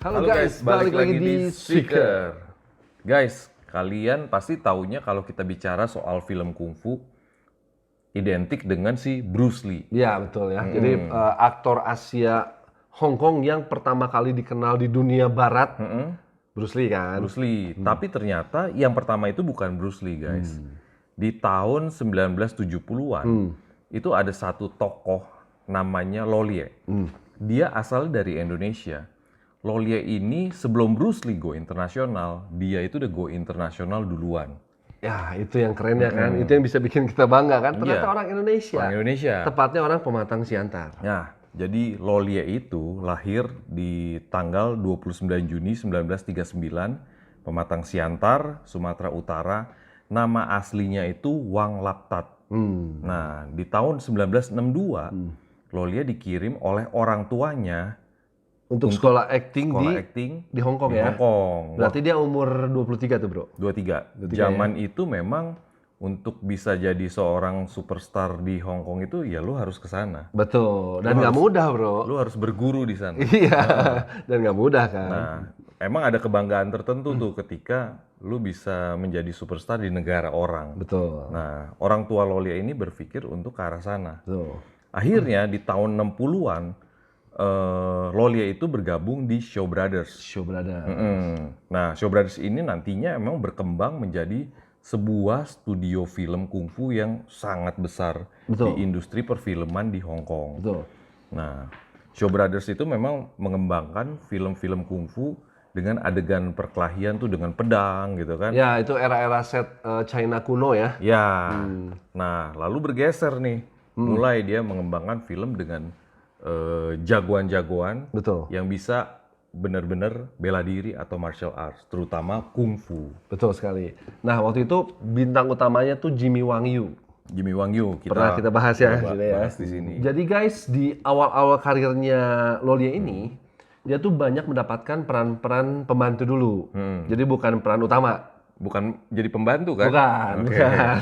Halo guys, balik lagi di Seeker. Guys, kalian pasti taunya kalau kita bicara soal film kungfu identik dengan si Bruce Lee. Ya betul ya. Jadi aktor Asia Hong Kong yang pertama kali dikenal di dunia barat, Bruce Lee kan. Bruce Lee. Tapi ternyata yang pertama itu bukan Bruce Lee, guys. Di tahun 1970-an itu ada satu tokoh namanya Lo Lieh. Dia asal dari Indonesia. Lo Lieh ini sebelum Bruce Lee go internasional, dia itu udah go internasional duluan. Ya itu yang keren ya kan. Itu yang bisa bikin kita bangga kan. Ternyata Iya. orang Indonesia. Orang Indonesia. Tepatnya orang Pematang Siantar. Nah, jadi Lo Lieh itu lahir di tanggal 29 Juni 1939, Pematang Siantar, Sumatera Utara. Nama aslinya itu Wang Laptat. Nah, di tahun 1962, Lo Lieh dikirim oleh orang tuanya Untuk sekolah acting sekolah acting di Hong Kong di ya. Hong Kong. Berarti dia umur 23 tuh bro. 23. Zaman itu memang untuk bisa jadi seorang superstar di Hong Kong itu ya lu harus ke sana. Betul. Dan nggak mudah bro. Lu harus berguru di sana. Iya. Dan nggak mudah kan. Nah, emang ada kebanggaan tertentu tuh ketika lu bisa menjadi superstar di negara orang. Betul. Nah, orang tua Lo Lieh ini berpikir untuk ke arah sana. Betul. Akhirnya di tahun 60-an Lo Lieh itu bergabung di Shaw Brothers. Show brother. Nah, Shaw Brothers ini nantinya emang berkembang menjadi sebuah studio film kungfu yang sangat besar Betul. di industri perfilman di Hong Kong. Betul. Nah, Shaw Brothers itu memang mengembangkan film-film kungfu dengan adegan perkelahian tuh dengan pedang gitu kan. Ya itu era-era set China kuno ya. Ya. Nah, lalu bergeser nih. Mulai dia mengembangkan film dengan jagoan-jagoan Betul. yang bisa benar-benar bela diri atau martial arts, terutama kungfu. Betul sekali. Nah waktu itu bintang utamanya tuh Jimmy Wang Yu. Jimmy Wang Yu Pernah kita bahas ya, coba gitu ya. bahas di sini. Jadi guys di awal-awal karirnya Lo Lieh ini dia tuh banyak mendapatkan peran-peran pembantu dulu. Jadi bukan peran utama. Bukan jadi pembantu kan? Bukan, Oke. bukan.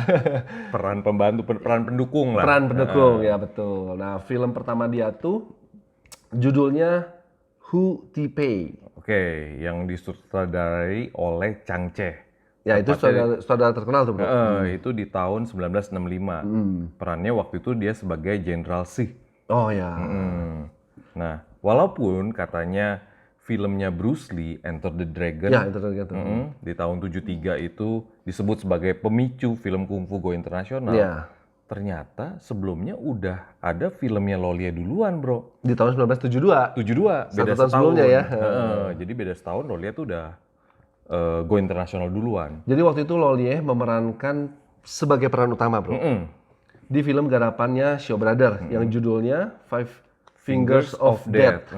Peran pembantu, peran pendukung lah. Peran pendukung ya betul. Nah film pertama dia tuh judulnya Hu Ti-pei. Oke, yang disutradarai oleh Chang Che. Ya itu saudara terkenal tuh bro. Itu di tahun 1965. Perannya waktu itu dia sebagai Jenderal Sih. Oh ya. Nah, walaupun katanya filmnya Bruce Lee, Enter the Dragon, Ya itu tergantung. di tahun 73 itu disebut sebagai pemicu film kungfu go internasional. Ya. Ternyata sebelumnya udah ada filmnya Lo Lieh duluan, bro. Di tahun 1972. 72, Satu beda tahun sebelumnya ya. Jadi beda setahun Lo Lieh tuh udah go internasional duluan. Jadi waktu itu Lo Lieh memerankan sebagai peran utama bro. Di film garapannya Shaw Brothers yang judulnya Five Fingers of Death.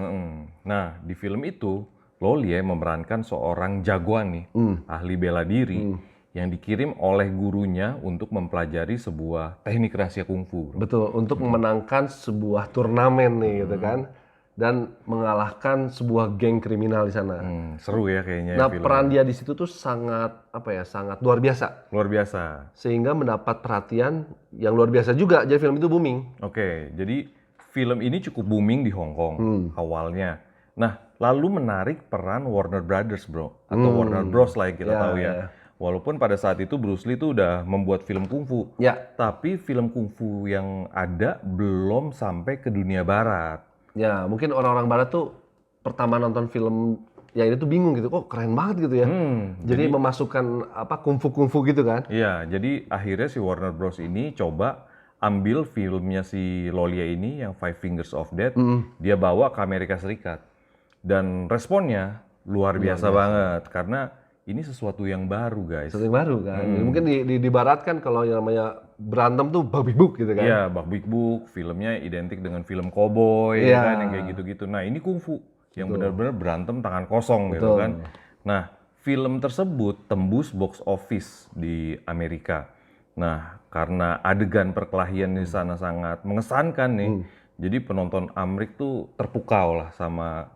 Nah, di film itu Lo Lieh memerankan seorang jagoan nih, ahli bela diri yang dikirim oleh gurunya untuk mempelajari sebuah teknik rahasia kungfu. Bro. Betul, untuk memenangkan sebuah turnamen nih gitu kan. Dan mengalahkan sebuah geng kriminal di sana. Seru ya kayaknya Nah, film. peran dia di situ tuh sangat sangat luar biasa. Luar biasa. Sehingga mendapat perhatian yang luar biasa juga. Jadi film itu booming. Oke, jadi film ini cukup booming di Hong Kong awalnya. Nah, lalu menarik peran Warner Brothers, bro, atau Warner Bros lah yang kita tahu ya. Walaupun pada saat itu Bruce Lee tuh udah membuat film kungfu, Ya. tapi film kungfu yang ada belum sampai ke dunia barat. Ya, mungkin orang-orang barat tuh pertama nonton film ya ini tuh bingung gitu, kok keren banget gitu ya. Jadi memasukkan kungfu gitu kan. Iya, jadi akhirnya si Warner Bros ini coba ambil filmnya si Lo Lieh ini yang Five Fingers of Death, dia bawa ke Amerika Serikat. Dan responnya luar biasa banget karena ini sesuatu yang baru, guys. Sesuatu yang baru kan. Jadi mungkin di barat kan kalau yang namanya berantem tuh babi buk gitu kan. Iya, Bak Big Book, filmnya identik dengan film cowboy, Iya. kan, yang kayak gitu-gitu. Nah, ini kungfu yang benar-benar berantem tangan kosong gitu kan. Nah, film tersebut tembus box office di Amerika. Nah, karena adegan perkelahian di sana sangat mengesankan nih, jadi penonton Amerika tuh terpukau lah sama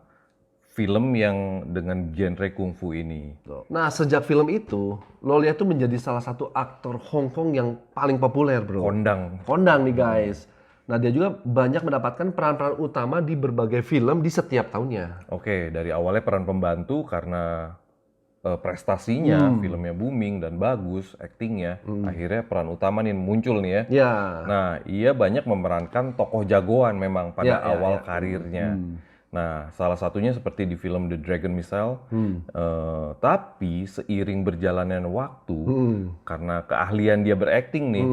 film yang dengan genre kungfu ini. Nah, sejak film itu, Lo Lieh tuh menjadi salah satu aktor Hong Kong yang paling populer, bro. Kondang. Kondang nih guys. Nah, dia juga banyak mendapatkan peran-peran utama di berbagai film di setiap tahunnya. Oke, dari awalnya peran pembantu karena prestasinya, filmnya booming dan bagus, aktingnya, akhirnya peran utama nih muncul nih ya. Ya. Nah, ia banyak memerankan tokoh jagoan memang pada awal karirnya. Nah, salah satunya seperti di film The Dragon Missile. Tapi seiring berjalannya waktu, karena keahlian dia berakting nih,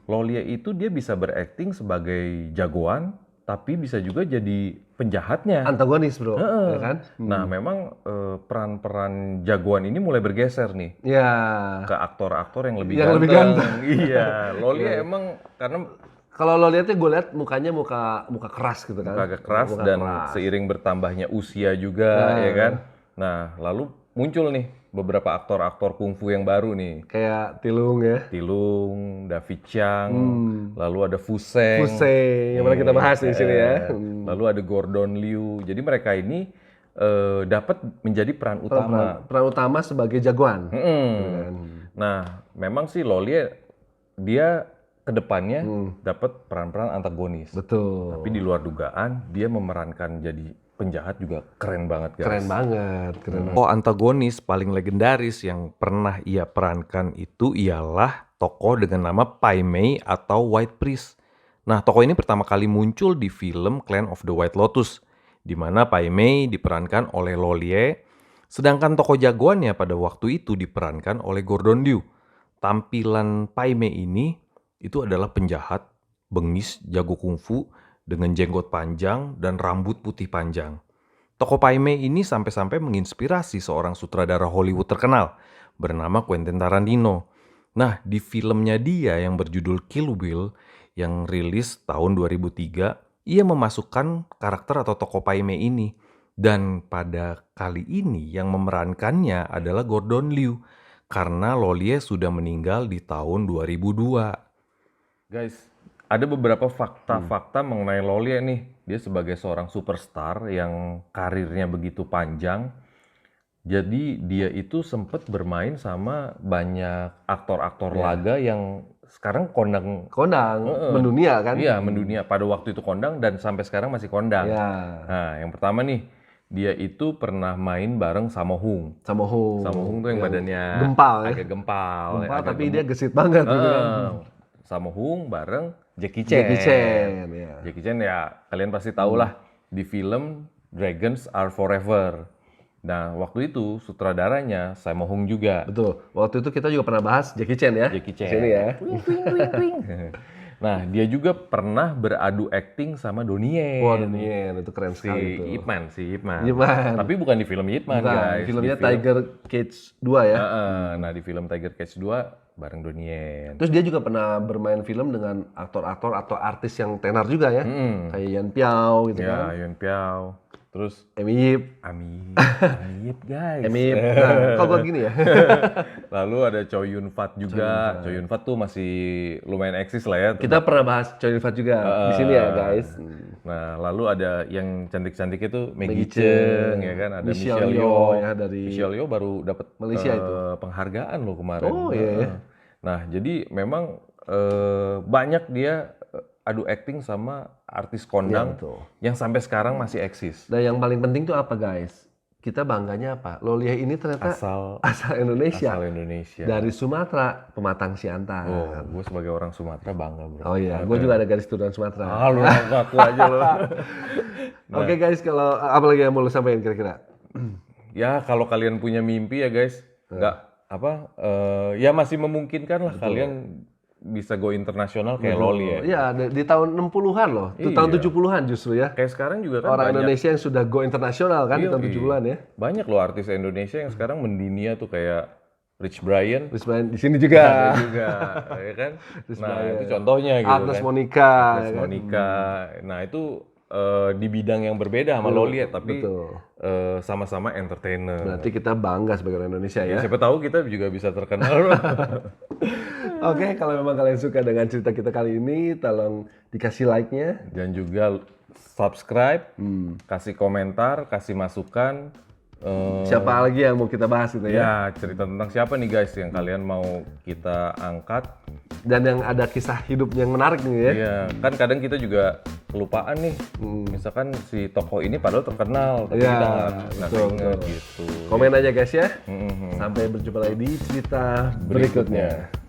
Lolia itu dia bisa berakting sebagai jagoan, tapi bisa juga jadi penjahatnya. Antagonis, bro. Ya kan? Nah, memang peran-peran jagoan ini mulai bergeser nih Ya. ke aktor-aktor yang lebih Yang ganteng. lebih ganteng. Iya, Lolia emang karena Kalau lo lihatnya, gue lihat mukanya muka keras gitu kan. agak keras Muka dan keras. seiring bertambahnya usia juga, ya kan. Nah, lalu muncul nih beberapa aktor-aktor kungfu yang baru nih. Kayak Tilung ya. Tilung, David Chiang, lalu ada Fu Seng. Yang mana kita bahas di sini ya. Lalu ada Gordon Liu. Jadi mereka ini dapat menjadi peran utama. Peran utama sebagai jagoan. Nah, memang sih Lolia dia kedepannya dapat peran-peran antagonis. Betul. Tapi di luar dugaan dia memerankan jadi penjahat juga keren banget guys. Keren banget. Oh, antagonis paling legendaris yang pernah ia perankan itu ialah tokoh dengan nama Pai Mei atau White Priest. Nah, tokoh ini pertama kali muncul di film Clan of the White Lotus, di mana Pai Mei diperankan oleh Lolie, sedangkan tokoh jagoannya pada waktu itu diperankan oleh Gordon Liu. Tampilan Pai Mei ini itu adalah penjahat, bengis, jago kungfu, dengan jenggot panjang dan rambut putih panjang. Tokoh Pai Mei ini sampai-sampai menginspirasi seorang sutradara Hollywood terkenal bernama Quentin Tarantino. Nah, di filmnya dia yang berjudul Kill Bill yang rilis tahun 2003, ia memasukkan karakter atau tokoh Pai Mei ini. Dan pada kali ini yang memerankannya adalah Gordon Liu karena Lolie sudah meninggal di tahun 2002. Guys, ada beberapa fakta-fakta mengenai Lolia nih. Dia sebagai seorang superstar yang karirnya begitu panjang. Jadi dia itu sempat bermain sama banyak aktor-aktor laga yang sekarang kondang. Mendunia kan? Iya, mendunia. Pada waktu itu kondang dan sampai sekarang masih kondang. Ya. Nah, yang pertama nih, dia itu pernah main bareng Sammo Hung. Sammo Hung tuh yang badannya agak gempal. Tapi dia gesit banget gitu kan. Sammo Hung bareng Jackie Chan. Jackie Chan ya kalian pasti tahu lah di film Dragons Are Forever. Nah, waktu itu sutradaranya Sammo Hung juga. Betul. Waktu itu kita juga pernah bahas Jackie Chan ya. Jackie Chan. Sini ya. Nah, dia juga pernah beradu akting sama Donnie Yen. Wah, Donnie Yen itu keren sekali si Ip Man. Tapi bukan di film Ip Man, guys. Filmnya Tiger Cage 2 ya. Nah, di film Tiger Cage 2 bareng Donnie Yen. Terus dia juga pernah bermain film dengan aktor-aktor atau artis yang tenar juga ya. Kayak Yan Piao gitu kan. Ya, Yan Piao. Terus Amy Yip. Guys. Amy Yip. Nah, kok gini ya? Lalu ada Chow Yun Fat juga. Chow Yun Fat tuh masih lumayan eksis lah ya. Kita pernah bahas Chow Yun Fat juga di sini ya, guys. Nah, lalu ada yang cantik-cantik itu Maggie Cheung, ya kan? Ada Michelle Yeoh ya dari Michelle Yeoh baru dapat Malaysia itu penghargaan loh kemarin. Oh iya. Nah, jadi memang banyak dia adu akting sama artis kondang yang sampai sekarang masih eksis. Dan yang paling penting tuh apa, guys? Kita bangganya apa? Lolia ini ternyata asal Indonesia. Dari Sumatera, Pematang Siantar. Oh, gue sebagai orang Sumatera bangga, bro. Oh iya, gue juga ada garis turunan Sumatera. Lu ngaku aja lo. Oke, guys, kalau apa lagi yang mau lu sampaikan kira-kira? Ya, kalau kalian punya mimpi ya, guys, ya masih memungkinkan lah kalian bisa go internasional kayak Lolia. Iya, di tahun 60-an loh. Itu tahun 70-an justru ya. Kayak sekarang juga kan orang Indonesia yang sudah go internasional kan di tahun 70-an ya. Banyak loh artis Indonesia yang sekarang mendunia tuh kayak Rich Brian. Di sini juga. Ada juga, ya kan? Itu contohnya gitu Agnes kan. Monica. Nah, itu di bidang yang berbeda sama Lolia, tapi sama-sama entertainer. Berarti kita bangga sebagai orang Indonesia ya. Siapa tahu kita juga bisa terkenal. Oke, kalau memang kalian suka dengan cerita kita kali ini, tolong dikasih like-nya. Dan juga subscribe, kasih komentar, kasih masukan. Siapa lagi yang mau kita bahas gitu ya? Ya, cerita tentang siapa nih guys yang kalian mau kita angkat? Dan yang ada kisah hidup yang menarik nih ya? Iya, kan kadang kita juga kelupaan nih. Misalkan si tokoh ini padahal terkenal, tapi kita nggak ingat gitu. Komen aja guys ya. Sampai berjumpa lagi di cerita berikutnya.